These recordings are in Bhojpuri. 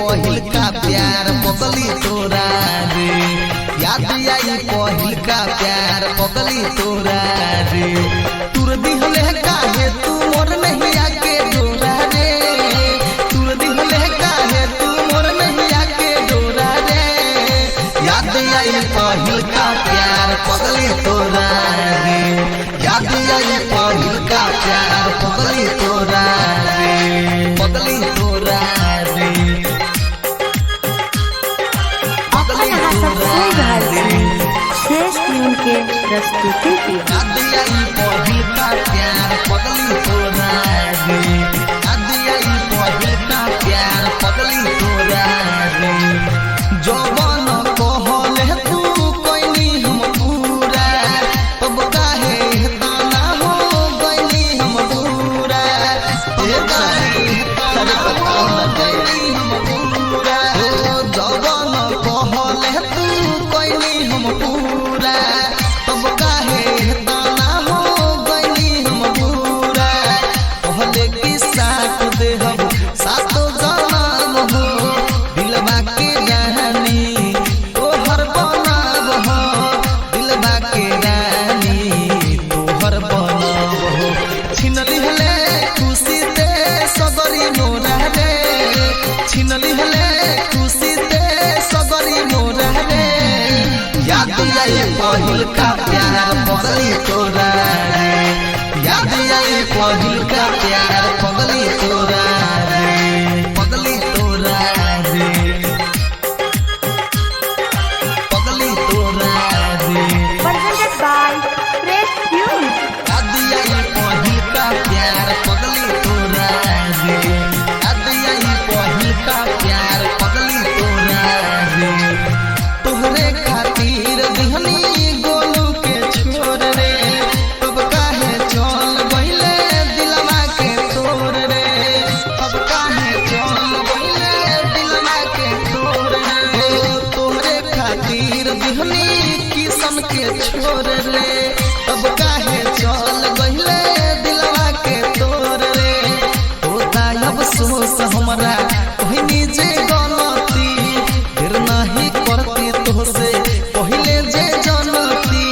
पहिल का प्यार पगली तोरा रे, याद आई पहिल का प्यार पगली तोरा रे। तुर दिहले काहे तू मोर नहीं आके डोरा रे, तुर दिहले काहे तू मोर नहीं आके डोरा रे। याद आई पहिल का प्यार पगली तोरा रे, याद आई पहिल का प्यार पगली तोरा रे, पगली तोरा रे, पगली तोरा रे। श्रेष्ठ टीम के प्रस्तुति की याद आई पहिल का प्यार पगली तोरा रे, याद आई पहिल का प्यार पगली तोरा रे। जवान कहले तू कोइनी हम पूरा, तब काहे ताना हो गइनी हम पूरा। ए काहे ताना हो गइनी हम पूरा। जवान कहले तू कोइनी हम पूरा, तब काहे ताना हो गइनी हम पूरा। कहले कि साथ देहब सातो जन्म हो, दिलवा के रानी तोहर बनब हो, दिलवा के रानी तोहर बनब हो। छीन लिहले खुशी ते सगरी मोरा रे, छीन लिहले खुशी ते सगरी मोरा रे। याद आई पहिल का प्यार पगली तोरा रे, याद आई पहिल का प्यार पगली तोरा रे, पगली तोरा रे, पगली तोरा रे। presented by Fresh Tunes। याद आई पहिल का प्यार पगली तोरा रे, याद आई पहिल का प्यार पगली तोरा रे। तोहरे खातिर दिहनी गोलू के छोड़ रे, तब काहे चल गइले दिलवा के तोड़ रे, तब काहे चल गइले दिलवा के तोड़ रे। तोहरे खातिर दिहनी किस्म के छोड़ रे, तब काहे चल गइले दिलवा के तोड़ रे। होता अफसोस हमरा कहनी जे गलती, देर नहीं करती तोहसे पहिले जे जानती,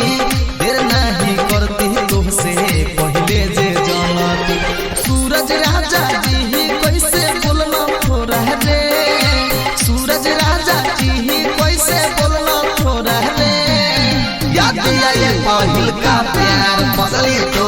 देर नहीं करती तोहसे पहिले जे जानती। सूरज राजा जी ही कैसे बोलना थोड़ा रे, सूरज राजा जी ही कैसे बोलना थोड़ा रे। याद आई पहिल का प्यार पगली तो